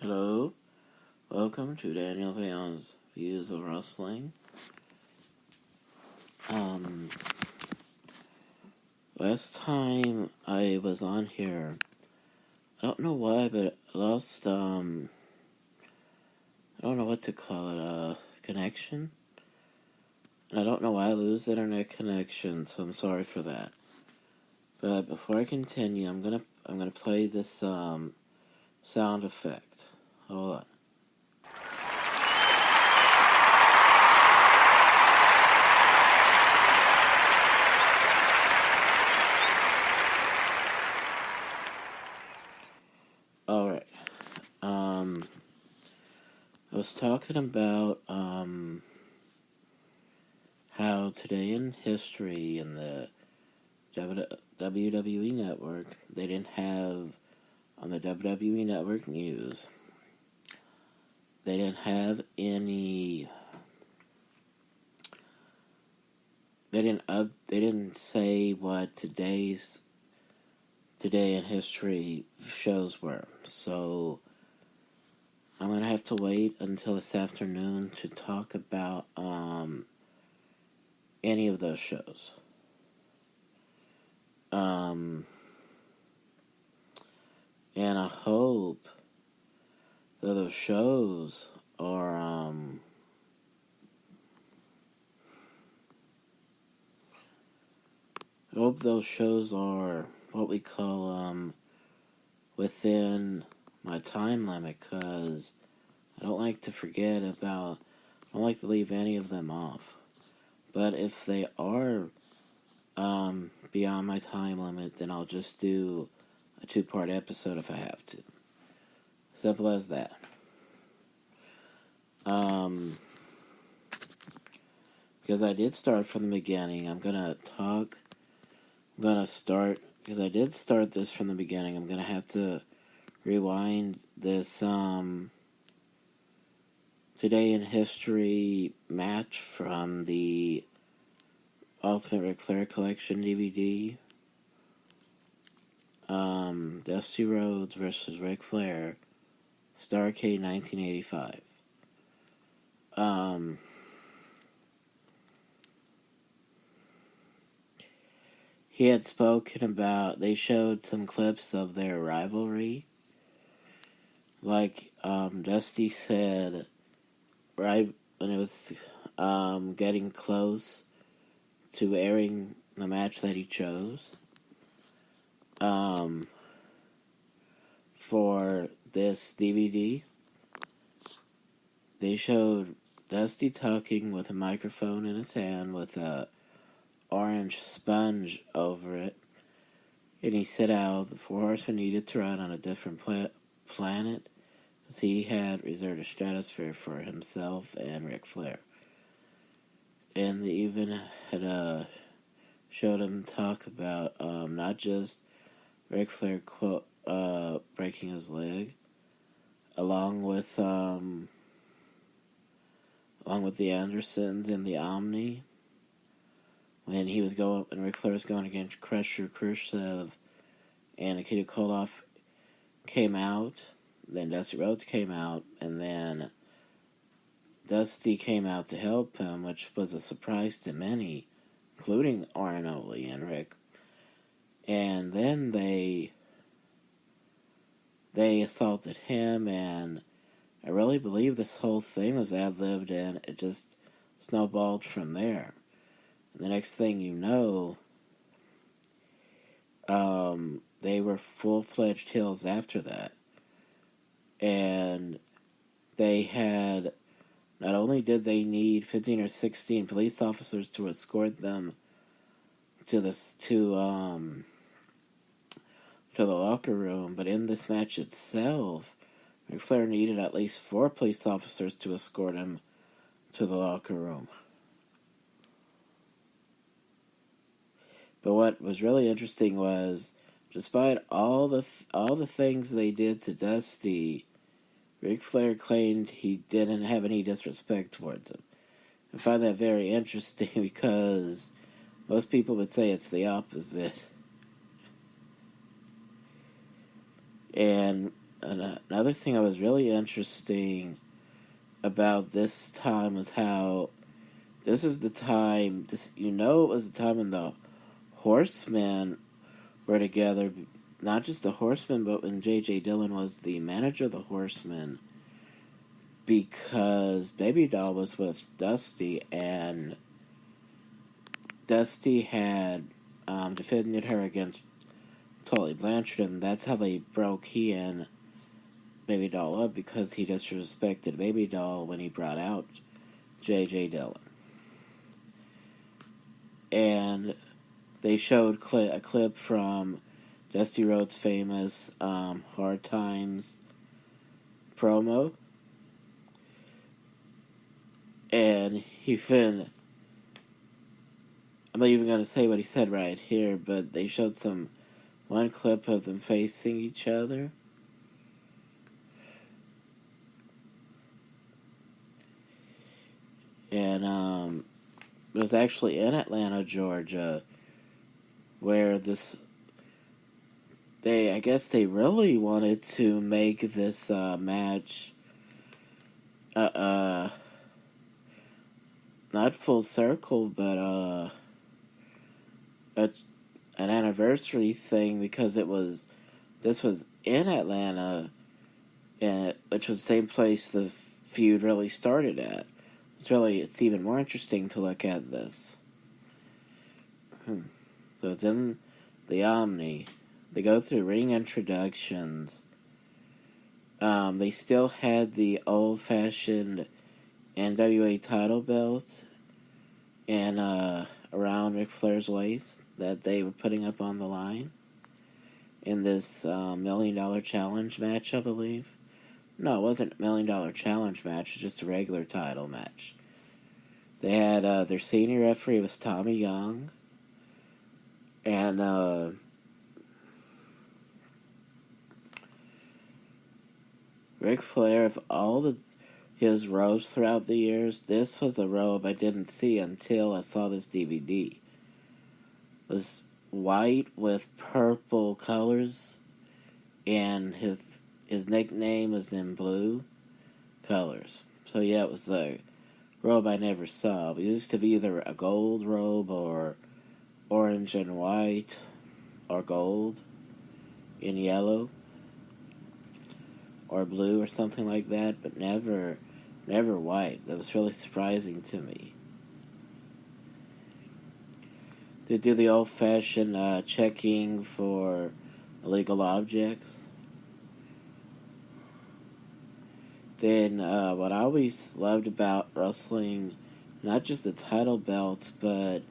Hello, welcome to Daniel Vaughn's Views of Wrestling. Last time I was on here, I don't know why, but I lost, I don't know what to call it, connection. And I don't know why I lose internet connection, so I'm sorry for that. But before I continue, I'm gonna play this, sound effect. Hold on. Alright. I was talking about, how today in history in the WWE Network, they didn't have, on the WWE Network news, they didn't have any, they didn't say what today in history shows were. So I'm going to have to wait until this afternoon to talk about any of those shows. And I hope that those shows are I hope those shows are what we call within my time limit, because I don't like to leave any of them off. But if they are beyond my time limit, then I'll just do a 2-part episode if I have to. Simple as that. Because I did start from the beginning, because I did start this from the beginning, I'm going to have to rewind this Today in History match from the Ultimate Ric Flair Collection DVD. Dusty Rhodes versus Ric Flair, Starrcade 1985. He had spoken about, they showed some clips of their rivalry. Like, Dusty said, right when it was getting close to airing the match that he chose for this DVD, they showed Dusty talking with a microphone in his hand with a orange sponge over it, and he said how the Four Horsemen needed to run on a different planet, because he had reserved a stratosphere for himself and Ric Flair. And they even had showed him talk about not just Ric Flair breaking his leg, along with the Andersons in the Omni, when Ric Flair was going against Crusher Khrushchev, and Nikita Koloff came out, then Dusty Rhodes came out, and then Dusty came out to help him, which was a surprise to many, including Arnoli and Rick. And then they assaulted him, and I really believe this whole thing was ad-libbed, and it just snowballed from there. And the next thing you know, they were full-fledged heels after that. And they had, not only did they need 15 or 16 police officers to escort them to the locker room, but in this match itself, Ric Flair needed at least 4 police officers to escort him to the locker room. But what was really interesting was, despite all the things they did to Dusty, Ric Flair claimed he didn't have any disrespect towards him. I find that very interesting, because most people would say it's the opposite. And another another thing that was really interesting about this time was how this was the time, it was the time when the Horsemen were together. Not just the Horsemen, but when J.J. Dillon was the manager of the Horsemen, because Baby Doll was with Dusty, and Dusty had defended her against Tully Blanchard, and that's how they broke he and Baby Doll up, because he disrespected Baby Doll when he brought out J.J. Dillon. And they showed a clip from Dusty Rhodes' famous Hard Times promo. And I'm not even going to say what he said right here, but they showed one clip of them facing each other. And it was actually in Atlanta, Georgia, where I guess they really wanted to make this match not full circle, but an anniversary thing, because this was in Atlanta, which was the same place the feud really started at. It's even more interesting to look at this. So it's in the Omni. They go through ring introductions. They still had the old-fashioned NWA title belt and around Ric Flair's waist that they were putting up on the line in this $1 Million Challenge match, I believe. No, it wasn't a $1 Million Challenge match. It was just a regular title match. They had their senior referee was Tommy Young, and Ric Flair, of all his robes throughout the years, this was a robe I didn't see until I saw this DVD. It was white with purple colors, and his nickname was in blue colors. So yeah, it was a robe I never saw. It used to be either a gold robe or orange and white, or gold in yellow, or blue or something like that, but never white. That was really surprising to me. They do the old-fashioned checking for illegal objects. Then what I always loved about wrestling, not just the title belts, but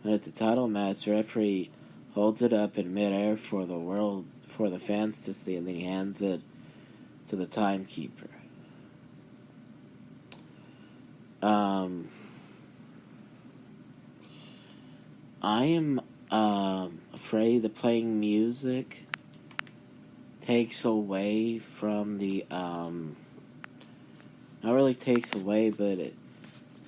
when it's a title match, the referee holds it up in midair for the fans to see, and then he hands it to the timekeeper. I am afraid that playing music takes away from the not really takes away, but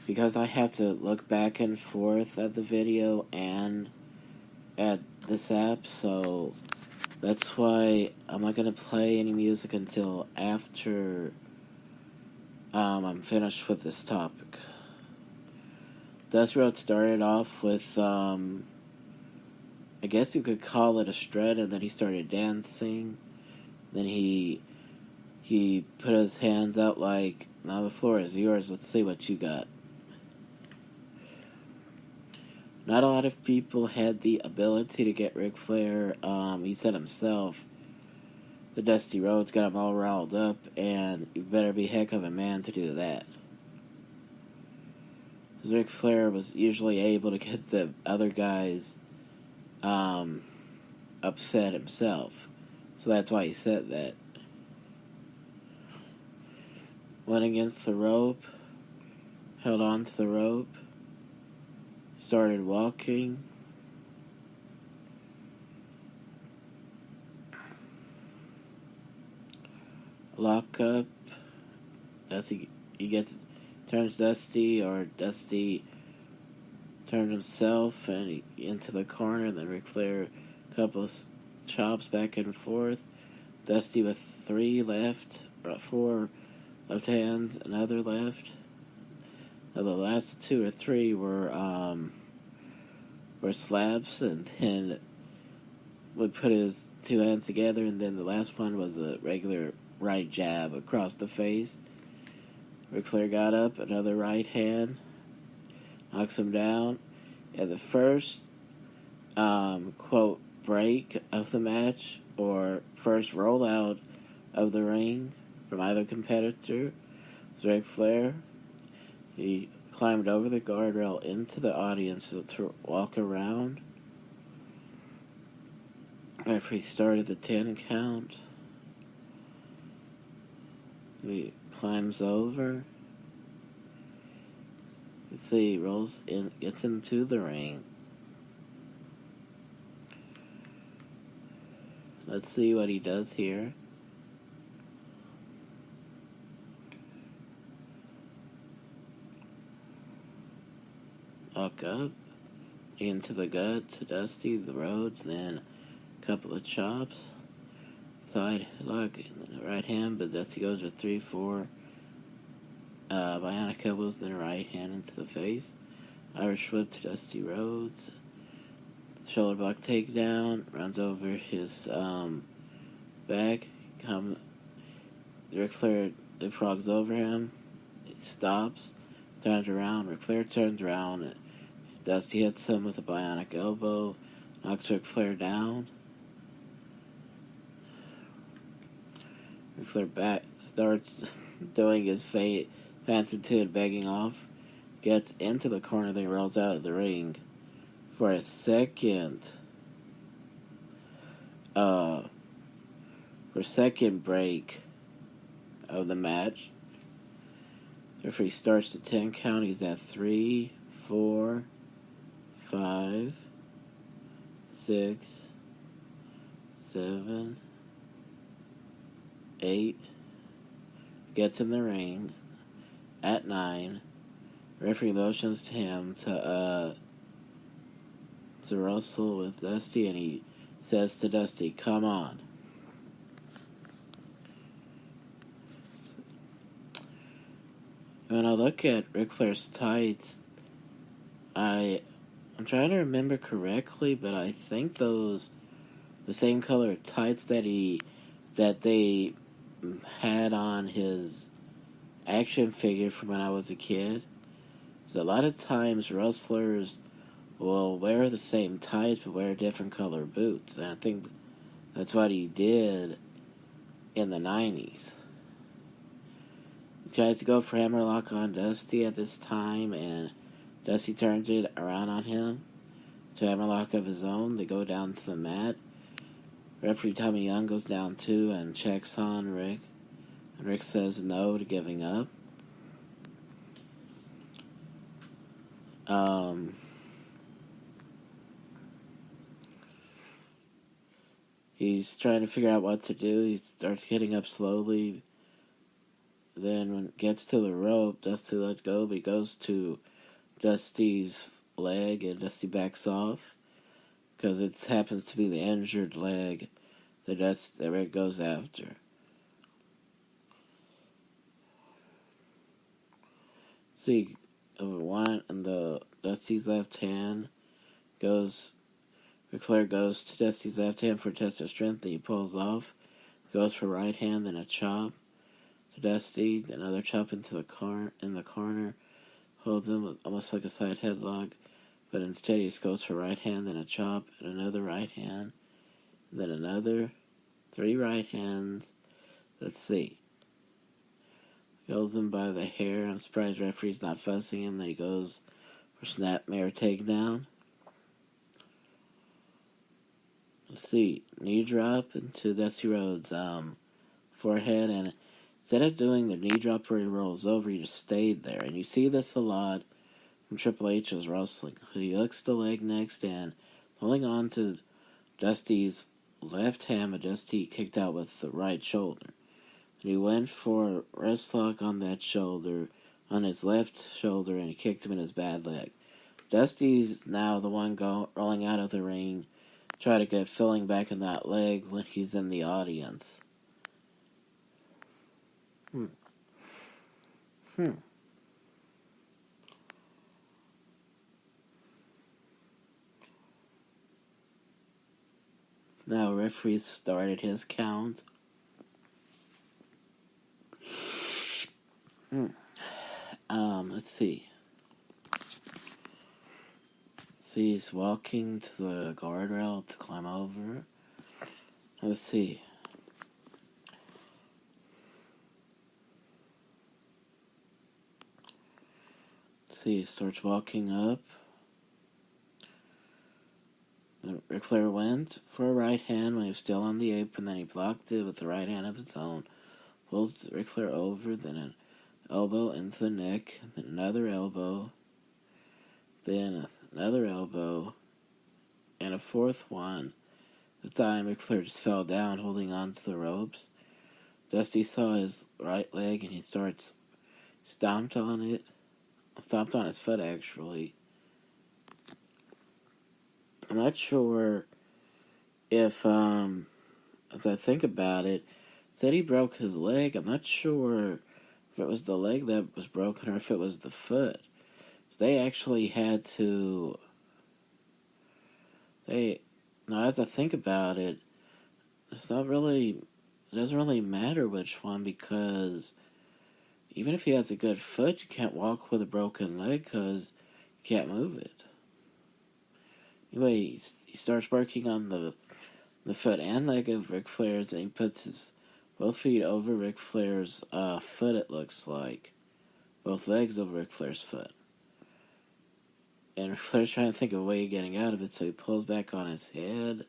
because I have to look back and forth at the video and at this app, so that's why I'm not going to play any music until after I'm finished with this topic. Dusty Rhodes started off with, I guess you could call it a strut, and then he started dancing. Then he put his hands out like, now the floor is yours, let's see what you got. Not a lot of people had the ability to get Ric Flair. He said himself, the Dusty Rhodes got him all riled up, and you better be a heck of a man to do that. Because Ric Flair was usually able to get the other guys upset himself. So that's why he said that. Went against the rope, held on to the rope, started walking. Lock up. Dusty, turns Dusty, or Dusty turned himself and into the corner. Then Ric Flair, a couple of chops back and forth. Dusty with 4 left hands, another left. Now the last 2 or 3 were slaps, and then would put his 2 hands together, and then the last one was a regular right jab across the face. Ric Flair got up, another right hand, knocks him down, and the first quote break of the match, or first rollout of the ring from either competitor, was Ric Flair. He climbed over the guardrail into the audience to walk around. After he started the 10 count, he climbs over. Let's see, rolls in, gets into the ring. Let's see what he does here. Walk up, into the gut to Dusty Rhodes, then a couple of chops. Side lock in the right hand, but Dusty goes with 3-4 bionic elbows, then a right hand into the face. Irish whip to Dusty Rhodes. Shoulder block takedown, runs over his back. Ric Flair leapfrogs over him. He stops, turns around. Ric Flair turns around. Dusty hits him with a bionic elbow, knocks Ric Flair down. Ric Flair back starts doing his attitude, begging off. Gets into the corner, then rolls out of the ring for a second break of the match. The referee starts the 10 count. He's at 3, 4, 5, 6, 7, 8. Gets in the ring at 9. Referee motions to him to wrestle with Dusty, and he says to Dusty, "Come on." When I look at Ric Flair's tights, I'm trying to remember correctly, but I think the same color tights that they had on his action figure from when I was a kid. Because a lot of times wrestlers will wear the same tights but wear different color boots, and I think that's what he did in the 90s. He tries to go for hammerlock on Dusty at this time, and Dusty turns it around on him to hammerlock of his own. They go down to the mat. Referee Tommy Young goes down too and checks on Rick, and Rick says no to giving up. He's trying to figure out what to do. He starts getting up slowly. Then when it gets to the rope, Dusty lets go, but he goes to Dusty's leg, and Dusty backs off because it happens to be the injured leg that Rick goes after. See, one and the Dusty's left hand goes. Ric Flair goes to Dusty's left hand for a test of strength that he pulls off. Goes for right hand, then a chop to Dusty. Another chop into the corner. Holds him with almost like a side headlock. But instead he just goes for right hand, then a chop, and another right hand. And then another. 3 right hands. Let's see. Holds him by the hair. I'm surprised the referee's not fussing him. Then he goes for snapmare takedown. Let's see, knee drop into Dusty Rhodes' forehead, and instead of doing the knee drop where he rolls over, he just stayed there. And you see this a lot from Triple H's wrestling. He hooks the leg next, and holding on to Dusty's left hand, but Dusty kicked out with the right shoulder. And he went for wrist lock on that shoulder, on his left shoulder, and he kicked him in his bad leg. Dusty's now the one rolling out of the ring, try to get filling back in that leg when he's in the audience. Hmm. Hmm. Now referee started his count. Hmm. Let's see. See, he's walking to the guardrail to climb over. Let's see. See, he starts walking up. Ric Flair went for a right hand when he was still on the apron, then he blocked it with the right hand of his own. Pulls Ric Flair over, then an elbow into the neck, then another elbow, then another elbow, and a fourth one. At the time, Ric Flair just fell down, holding on to the ropes. Dusty saw his right leg, and he stomped on his foot, actually. I'm not sure if, as I think about it, said he broke his leg. I'm not sure if it was the leg that was broken or if it was the foot. So they actually had to. Now, as I think about it, it's not really. It doesn't really matter which one, because even if he has a good foot, you can't walk with a broken leg because you can't move it. Anyway, he starts working on the foot and leg of Ric Flair's, and he puts his both feet over Ric Flair's foot, it looks like. Both legs over Ric Flair's foot. And Ric Flair's trying to think of a way of getting out of it, so he pulls back on his head.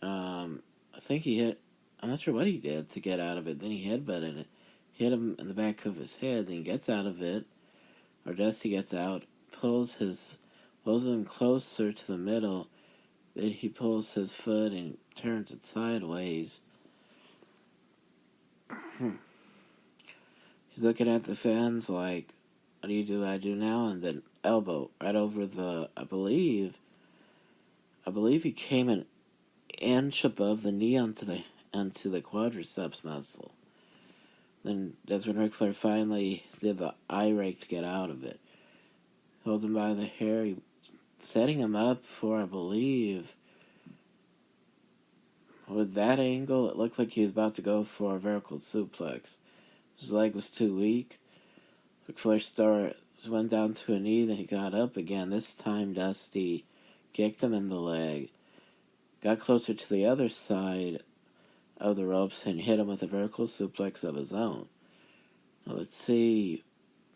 I think he hit. I'm not sure what he did to get out of it. Then he headbutted it. Hit him in the back of his head, then he gets out of it. Or Dusty gets out, pulls him closer to the middle. Then he pulls his foot and turns it sideways. He's looking at the fans like, what do I do now? And then elbow right over the, I believe he came an inch above the knee onto the quadriceps muscle. Then that's when Ric Flair finally did the eye rake to get out of it. Holds him by the hair, setting him up for, I believe, with that angle, it looked like he was about to go for a vertical suplex. His leg was too weak. Ric Flair went down to a knee, then he got up again. This time Dusty kicked him in the leg, got closer to the other side of the ropes, and hit him with a vertical suplex of his own. Now let's see,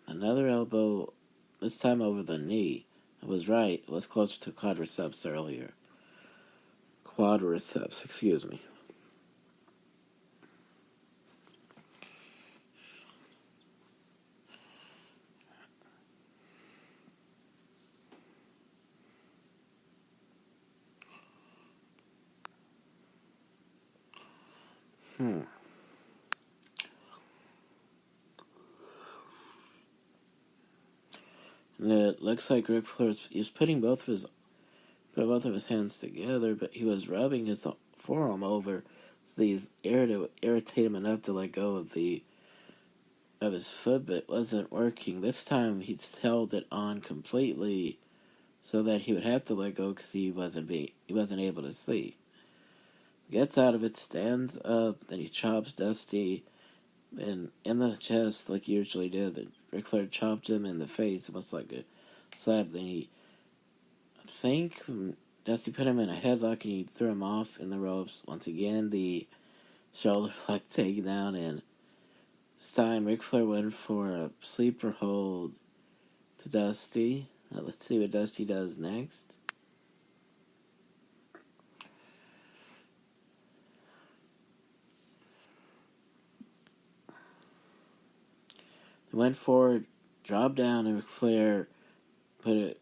another elbow, this time over the knee. I was right, it was closer to quadriceps earlier. Quadriceps, excuse me. And it looks like Ric Flair was putting both of his hands together, but he was rubbing his forearm over, so these irritate him enough to let go of his foot, but it wasn't working. This time he held it on completely, so that he would have to let go because he wasn't able to see. Gets out of it, stands up, then he chops Dusty, and in the chest like he usually did. Ric Flair chopped him in the face, almost like a slap. Then I think Dusty put him in a headlock and he threw him off in the ropes. Once again, the shoulder block takedown, and this time Ric Flair went for a sleeper hold to Dusty. Now let's see what Dusty does next. He went forward, dropped down, and Ric Flair he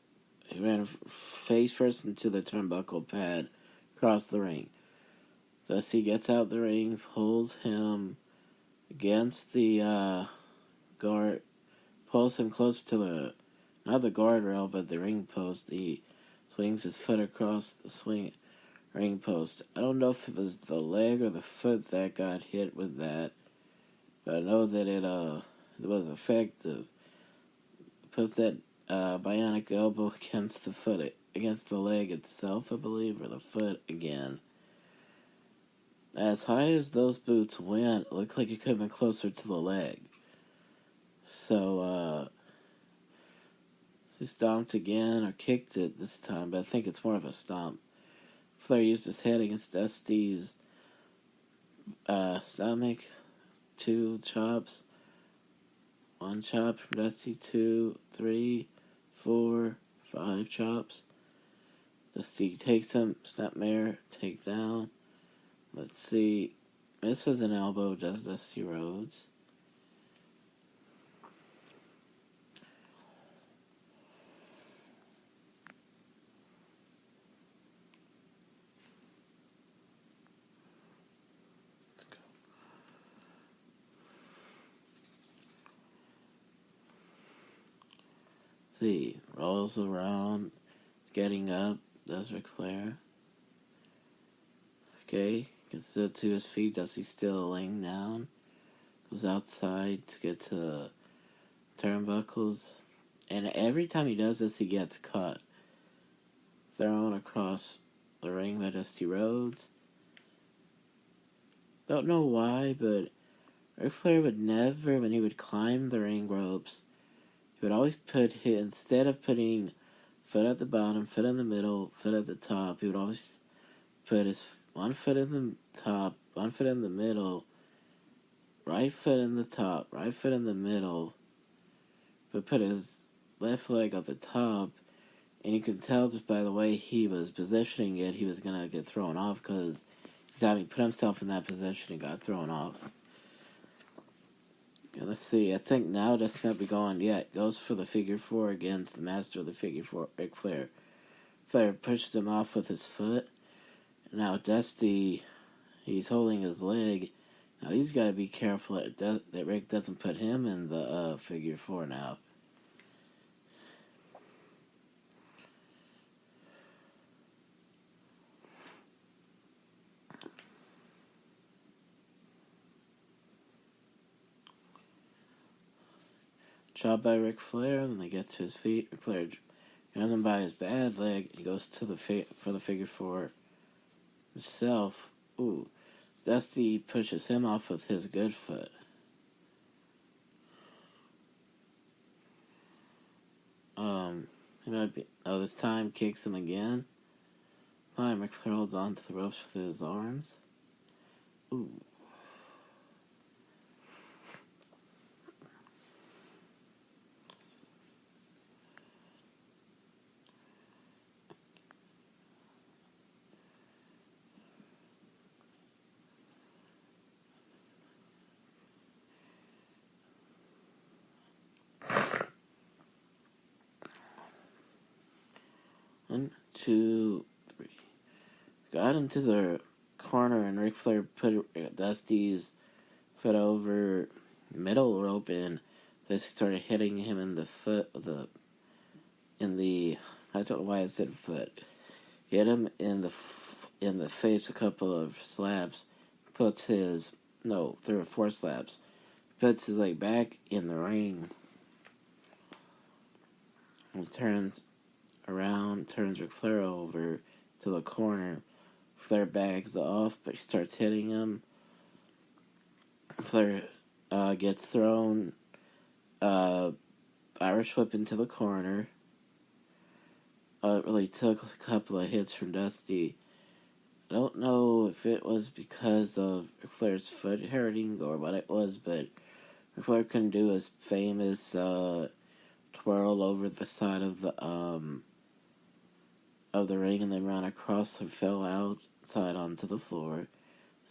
ran face first into the turnbuckle pad across the ring. Dusty gets out the ring, pulls him against the guard, pulls him closer to not the guardrail, but the ring post. He swings his foot across the ring post. I don't know if it was the leg or the foot that got hit with that. But I know that it was effective. Put that bionic elbow against the foot, against the leg itself, I believe, or the foot again. As high as those boots went, it looked like it could have been closer to the leg. So, he stomped again, or kicked it this time, but I think it's more of a stomp. Flair used his head against Dusty's stomach. 2 chops. 1 chop from Dusty, 2, 3, 4, 5 chops. Dusty takes him, snapmare, takedown. Let's see. Misses an elbow, does Dusty Rhodes. See, rolls around, getting up, does Ric Flair. Okay, gets to his feet, Dusty's still laying down. Goes outside to get to turnbuckles. And every time he does this, he gets cut. Thrown across the ring by Dusty Rhodes. Don't know why, but Ric Flair would never, when he would climb the ring ropes, he would always put his, instead of putting foot at the bottom, foot in the middle, foot at the top, he would always put his one foot in the top, one foot in the middle, right foot in the top, right foot in the middle, but put his left leg at the top, and you could tell just by the way he was positioning it, he was going to get thrown off, because he put himself in that position and got thrown off. Yeah, let's see. I think now that's going to be going. Yeah, it goes for the figure 4 against the master of the figure 4, Ric Flair. Flair pushes him off with his foot. Now Dusty, he's holding his leg. Now he's got to be careful that Rick doesn't put him in the figure 4 now. Shot by Ric Flair, then they get to his feet. Ric Flair grabs him by his bad leg. He goes to for the figure 4 himself. Ooh, Dusty pushes him off with his good foot. This time kicks him again. Ric Flair holds on to the ropes with his arms. Ooh. One, two, three. Got into the corner, and Ric Flair put Dusty's foot over the middle rope, and Dusty started hitting him in the foot. I don't know why I said foot. He hit him in the face a couple of slaps. Puts his 3 or 4 slaps. Puts his leg back in the ring. And turns around, turns Ric Flair over to the corner. Flair backs off, but he starts hitting him. Flair gets thrown, Irish whip into the corner. It really took a couple of hits from Dusty. I don't know if it was because of Ric Flair's foot hurting or what it was, but Ric Flair couldn't do his famous twirl over the side of the ring, and then ran across and fell outside onto the floor.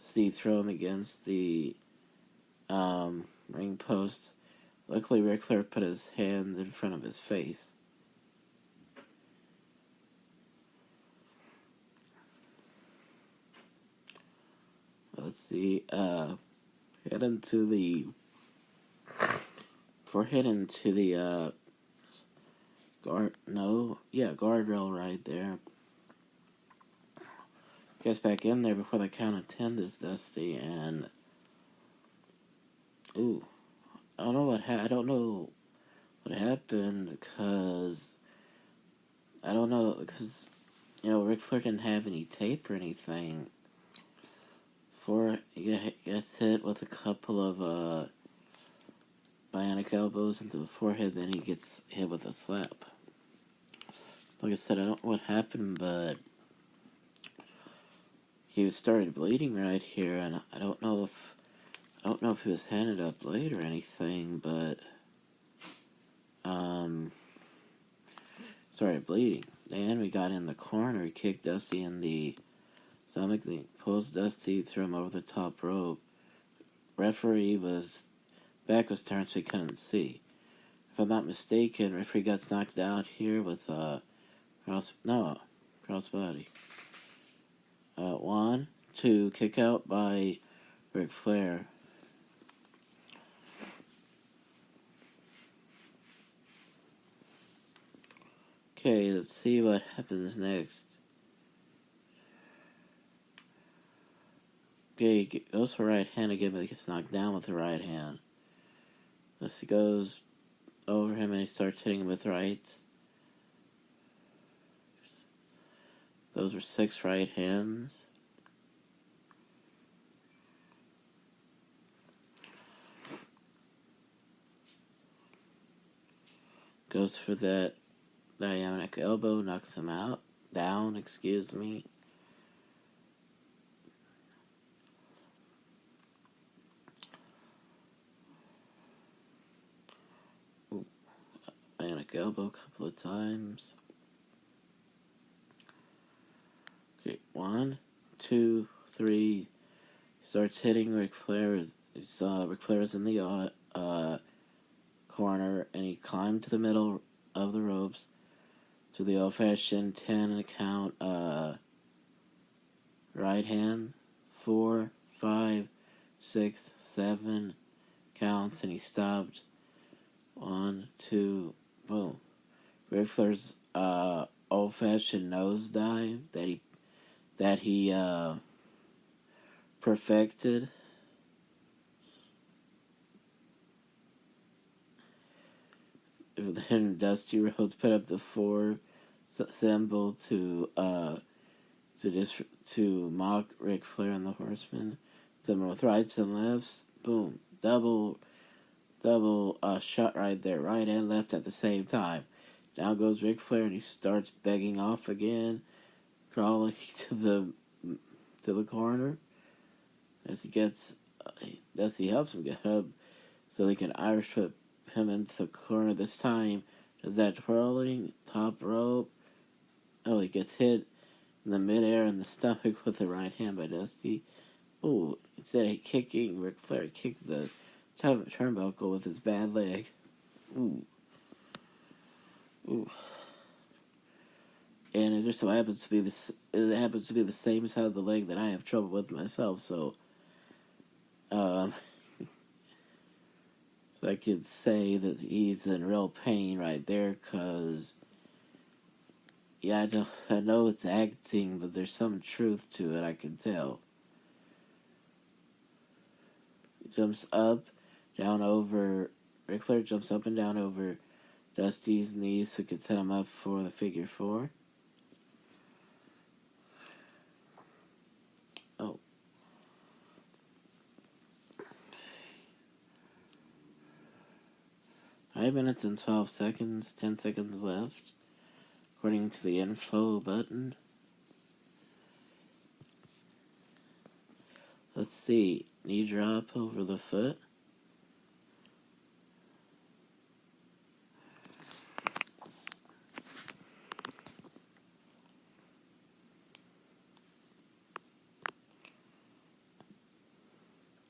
Dusty threw him against the ring post. Luckily, Ric Flair put his hands in front of his face. Let's see, head into the guardrail right there. Gets back in there before the count of 10 is Dusty, and Ooh, I don't know what happened because I don't know because Ric Flair didn't have any tape or anything. He gets hit with a couple of bionic elbows into the forehead, then he gets hit with a slap. Like I said, I don't know what happened, but he started bleeding right here, and I don't know if he was handed a blade or anything, but started bleeding. And we got in the corner. He kicked Dusty in the stomach. He pulls Dusty, threw him over the top rope. Referee back was turned so he couldn't see. If I'm not mistaken, referee got knocked out here with crossbody. 1, 2, kick out by Ric Flair. Okay, let's see what happens next. Okay, he goes for right hand again, but he gets knocked down with the right hand. Thus he goes over him and he starts hitting him with rights. Those were 6 right hands. Goes for that dynamic elbow, knocks him down, excuse me. Dynamic elbow a couple of times. Okay, 1, 2, 3. Starts hitting Ric Flair. Ric Flair is in the corner, and he climbed to the middle of the ropes to the old-fashioned 10 count right hand. 4, 5, 6, 7 counts, and he stopped. 1, 2, boom. Ric Flair's old-fashioned nose dive that he perfected. Then Dusty Rhodes put up the 4 symbol to mock Ric Flair and the Horsemen. Someone with rights and lefts. Boom. Double shot right there. Right and left at the same time. Down goes Ric Flair and he starts begging off again. Crawling to the corner. As he helps him get up so they can Irish whip him into the corner this time. Does that twirling, top rope. Oh, he gets hit in the midair in the stomach with the right hand by Dusty. Ooh, instead of kicking Ric Flair, kicked the turnbuckle with his bad leg. Ooh. And it just so happens to be the same side of the leg that I have trouble with myself, so so I could say that he's in real pain right there, because I know it's acting, but there's some truth to it, I can tell. Jumps up, down over, Ric Flair jumps up and down over Dusty's knees so he could set him up for the figure 4. Oh. 5 minutes and 12 seconds, 10 seconds left, according to the info button. Let's see, knee drop over the foot.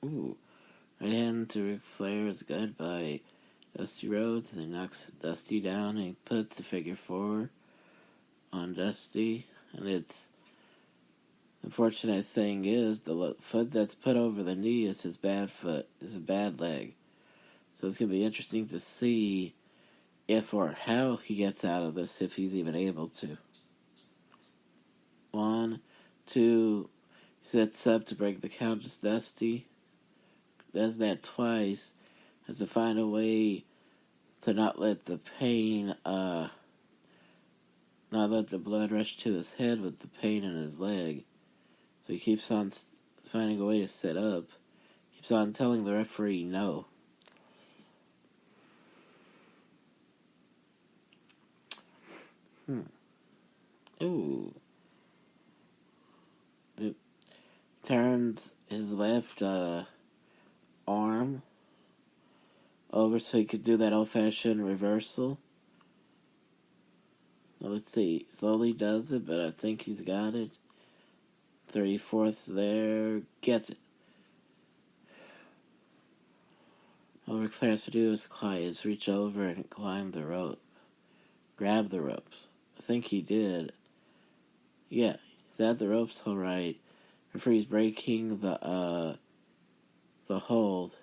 Ooh, right hand to Ric Flair is good by Dusty Rhodes, and then knocks Dusty down and he puts the figure 4 on Dusty. And the unfortunate thing is the foot that's put over the knee is his bad foot, is a bad leg. So it's going to be interesting to see if or how he gets out of this, if he's even able to. 1, 2, sets up to break the count, just Dusty. Does that twice. has to find a way to not let the pain, not let the blood rush to his head with the pain in his leg. So he keeps on finding a way to sit up. Keeps on telling the referee no. Ooh. It turns his left arm over so he could do that old-fashioned reversal. Well, let's see. Slowly does it, but I think he's got it. 3/4 there. Gets it. All Ric Flair has to do is reach over and climb the rope. Grab the ropes. I think he did. Yeah, he's at the ropes all right. Referee's breaking the hold.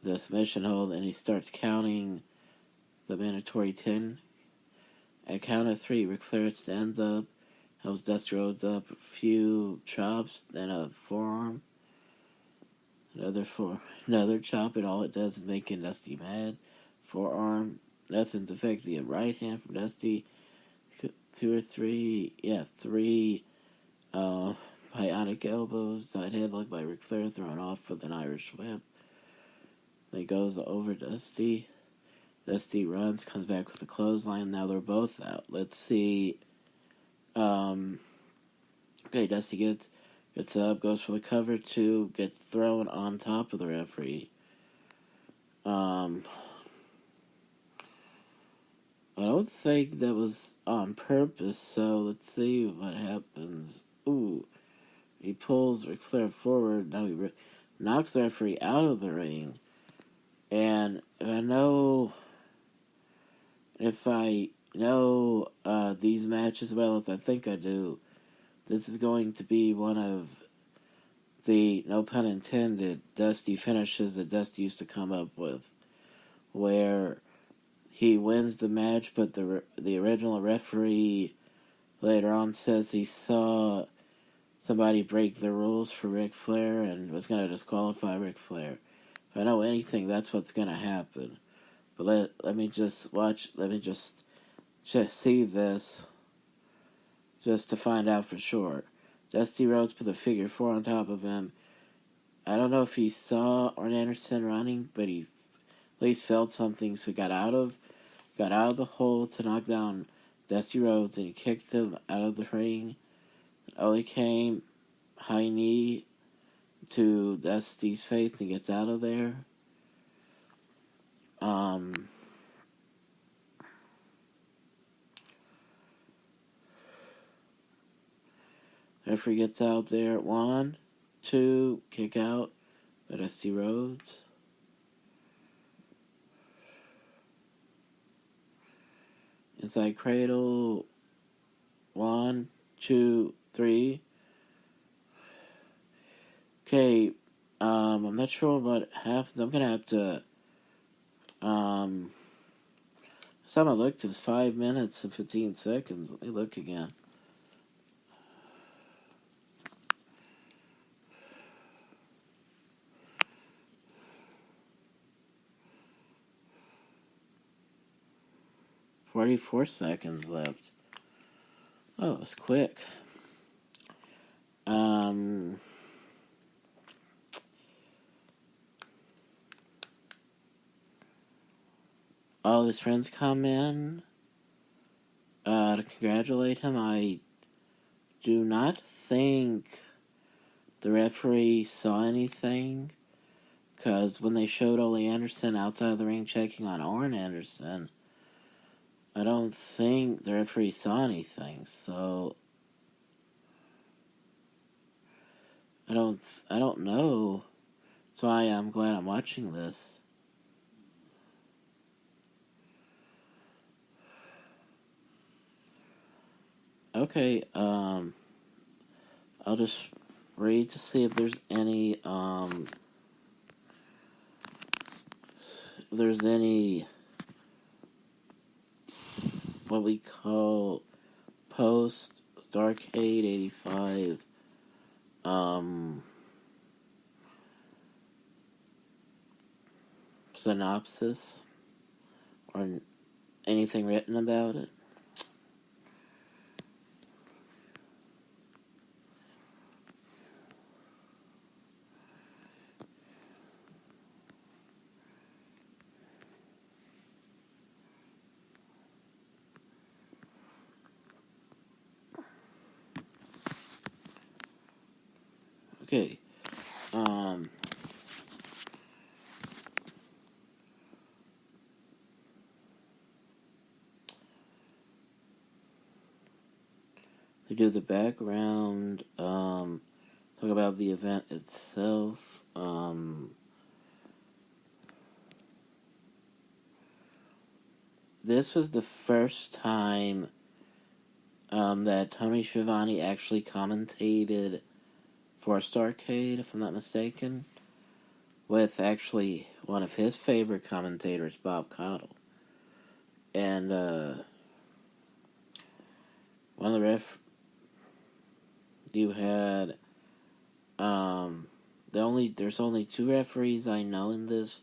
The submission hold, and he starts counting the mandatory 10. At count of 3, Ric Flair stands up, helps Dusty Rhodes up, a few chops, then a forearm. Another chop, and all it does is make Dusty mad. Forearm, nothing's effective. Right hand from Dusty, 2 or 3, 3 bionic elbows, side headlock by Ric Flair, thrown off with an Irish whip. Then goes over Dusty. Dusty runs, comes back with a clothesline. Now they're both out. Let's see. Okay, Dusty gets up, goes for the cover 2, gets thrown on top of the referee. I don't think that was on purpose, so let's see what happens. Ooh, he pulls Ric Flair forward. Now he knocks the referee out of the ring. And if I know these matches as well as I think I do, this is going to be one of the, no pun intended, Dusty finishes that Dusty used to come up with, where he wins the match, but the original referee later on says he saw somebody break the rules for Ric Flair and was going to disqualify Ric Flair. If I know anything, that's what's going to happen. But let me just see this, just to find out for sure. Dusty Rhodes put the figure 4 on top of him. I don't know if he saw Arn Anderson running, but he at least felt something, so got out of the hole to knock down Dusty Rhodes, and he kicked him out of the ring. Ollie came, high knee to Dusty's face, and gets out of there. Referee gets out there. 1, 2, kick out by Dusty Rhodes. Inside cradle. 1, 2, 3. Okay, I'm not sure what happens. I'm gonna have to, last time I looked, it was 5 minutes and 15 seconds. Let me look again. "44 seconds left." Oh, it was quick. All his friends come in to congratulate him. I do not think the referee saw anything, because when they showed Ole Anderson outside the ring checking on Arn Anderson, I don't think the referee saw anything. So I don't know. That's why I'm glad I'm watching this. Okay, I'll just read to see if there's any, what we call post Starrcade 85, synopsis or anything written about it? Okay. They do the background, talk about the event itself, this was the first time, that Tony Schiavone actually commentated for Starrcade, if I'm not mistaken, with actually one of his favorite commentators, Bob Caudle. And, one of the you had, there's only 2 referees I know in this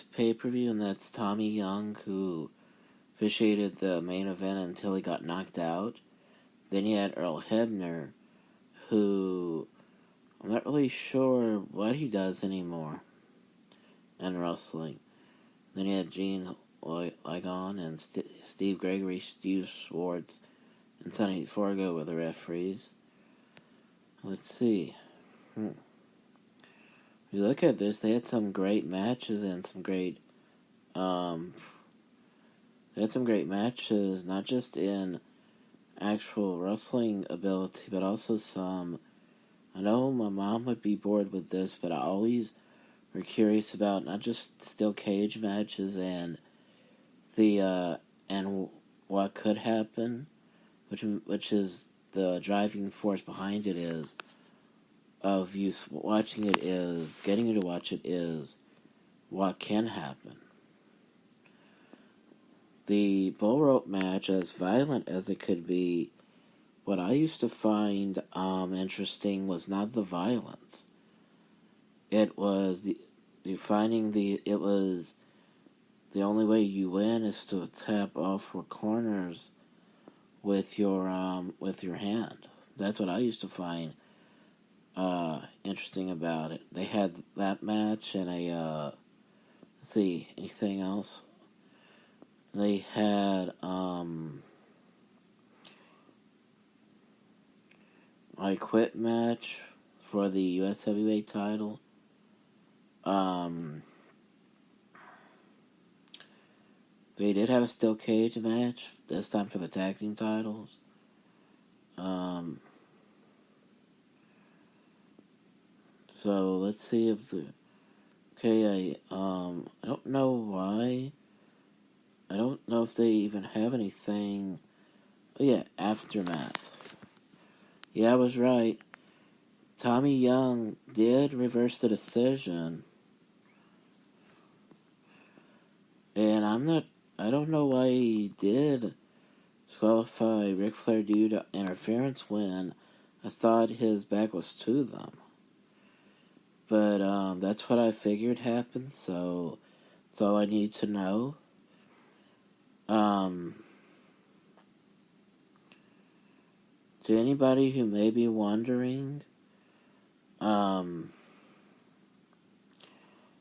pay-per-view, and that's Tommy Young, who officiated the main event until he got knocked out. Then you had Earl Hebner, who I'm not really sure what he does anymore in wrestling. Then you had Gene Ligon and Steve Gregory, Stu Schwartz, and Sonny Forgo were the referees. Let's see. If you look at this, they had some great matches and some great, not just in actual wrestling ability, but also some, I know my mom would be bored with this, but I always were curious about not just steel cage matches and and what could happen, which is the driving force behind it is, of you watching it is, getting you to watch it is, what can happen. The bull rope match, as violent as it could be, what I used to find interesting was not the violence. It was it was the only way you win is to tap off for corners with your hand. That's what I used to find interesting about it. They had that match and let's see, anything else? They had I Quit match for the US Heavyweight title. They did have a steel cage match, this time for the tag team titles. So let's see if I don't know why. I don't know if they even have anything. Oh yeah, Aftermath. Yeah, I was right. Tommy Young did reverse the decision. And I don't know why he did disqualify Ric Flair due to interference when I thought his back was to them. But that's what I figured happened, so that's all I need to know. To anybody who may be wondering,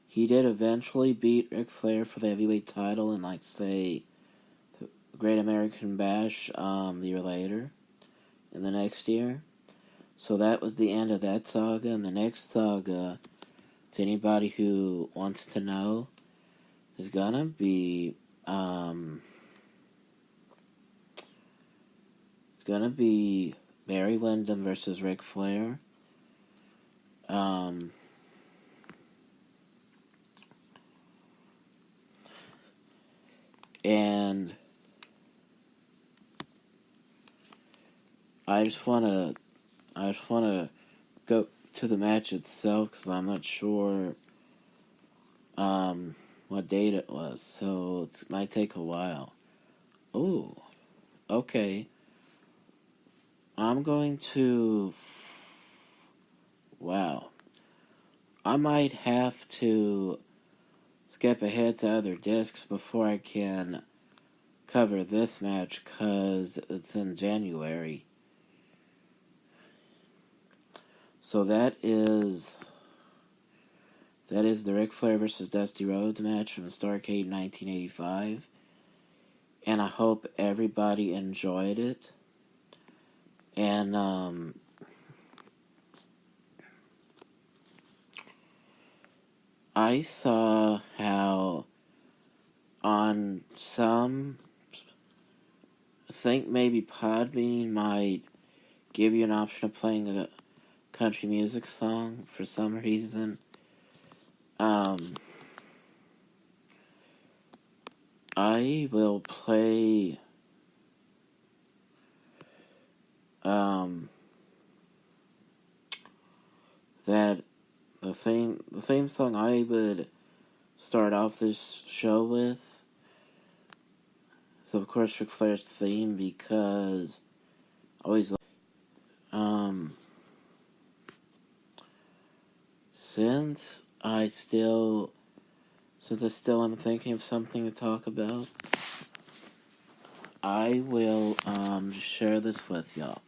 he did eventually beat Ric Flair for the heavyweight title in, like, say, the Great American Bash the year later, in the next year. So that was the end of that saga, and the next saga, to anybody who wants to know, is gonna be, it's gonna be Barry Windham versus Ric Flair. And I just wanna go to the match itself because I'm not sure what date it was, so it might take a while. Ooh, okay. I'm going to... Wow. I might have to skip ahead to other discs before I can cover this match because it's in January. So that is the Ric Flair versus Dusty Rhodes match from Starrcade 1985. And I hope everybody enjoyed it. And I saw how on some, I think maybe Podbean might give you an option of playing a country music song for some reason. I will play that the theme song I would start off this show with. So of course Ric Flair's theme, because I always since I still am thinking of something to talk about, I will share this with y'all.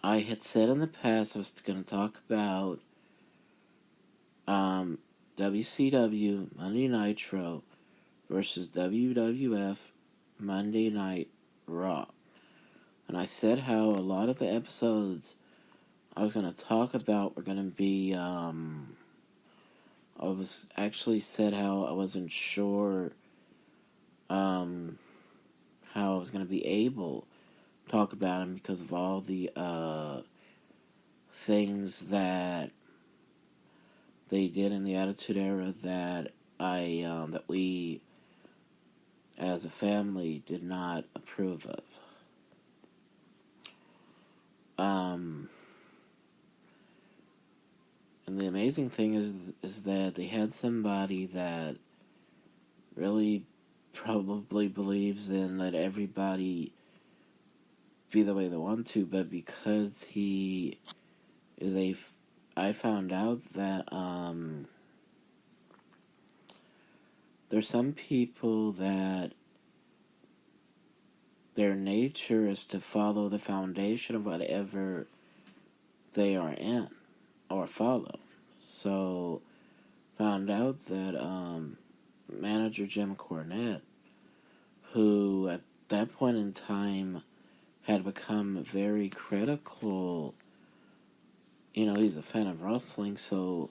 I had said in the past I was going to talk about WCW Monday Nitro versus WWF Monday Night Raw. And I said how a lot of the episodes I was going to talk about were going to be, I was actually said how I wasn't sure how I was going to be able to talk about them because of all the things that they did in the Attitude Era that that we as a family did not approve of. And the amazing thing is that they had somebody that really probably believes in let everybody be the way they want to, but because he is I found out that there's some people that their nature is to follow the foundation of whatever they are in or follow. So found out that manager Jim Cornette, who at that point in time had become very critical, he's a fan of wrestling, so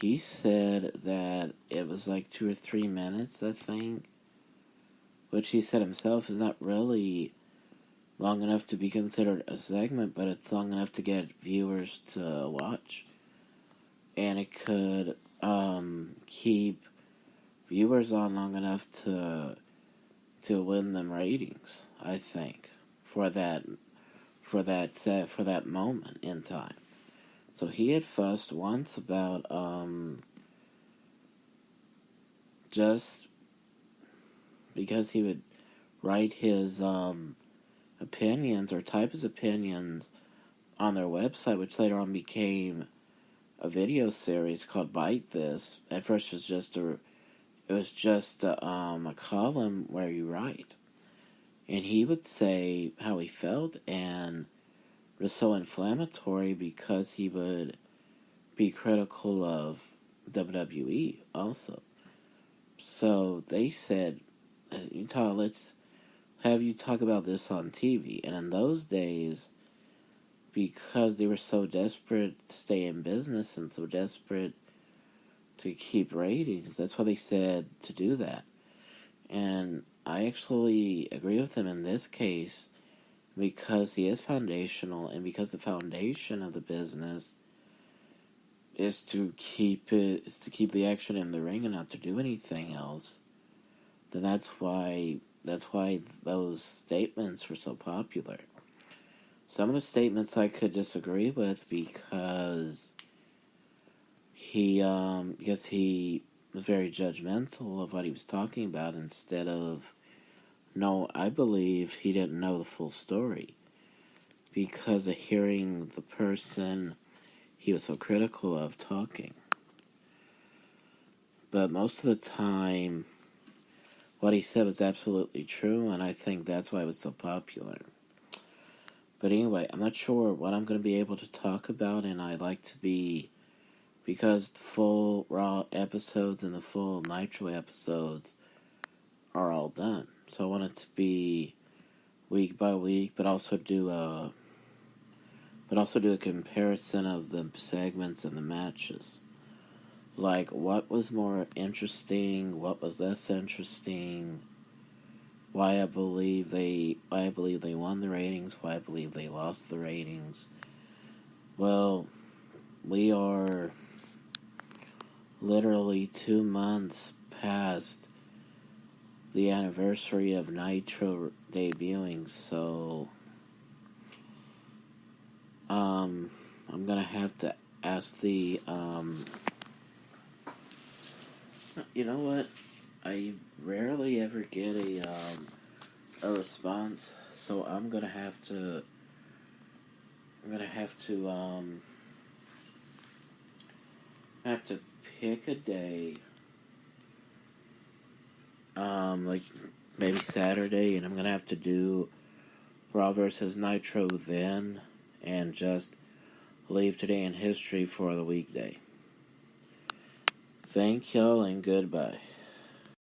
he said that it was like 2 or 3 minutes, I think, which he said himself is not really long enough to be considered a segment, but it's long enough to get viewers to watch. And it could keep viewers on long enough to win them ratings, I think, for that moment in time. So he had fussed once about just because he would write his opinions or type his opinions on their website, which later on became a video series called Bite This. At first it was just a column where you write. And he would say how he felt, and it was so inflammatory because he would be critical of WWE also. So they said, let's have you talk about this on TV. And in those days, because they were so desperate to stay in business and so desperate to keep ratings, that's why they said to do that. And I actually agree with them in this case, because he is foundational, and because the foundation of the business is to keep the action in the ring and not to do anything else. Then that's why those statements were so popular. Some of the statements I could disagree with because he was very judgmental of what he was talking about instead of No, I believe he didn't know the full story because of hearing the person he was so critical of talking. But most of the time, what he said was absolutely true, and I think that's why it was so popular. But anyway, I'm not sure what I'm going to be able to talk about, and I like to be, because the full Raw episodes and the full Nitro episodes are all done. So I want it to be week by week, but also do a comparison of the segments and the matches. Like, what was more interesting, what was less interesting, why I believe they won the ratings, why I believe they lost the ratings. Well, we are literally 2 months past the anniversary of Nitro debuting, so I'm gonna have to ask the you know what? I rarely ever get a response, so I'm gonna have to pick a day, like maybe Saturday, and I'm gonna have to do Raw vs. Nitro then, and just leave today in history for the weekday. Thank y'all and goodbye.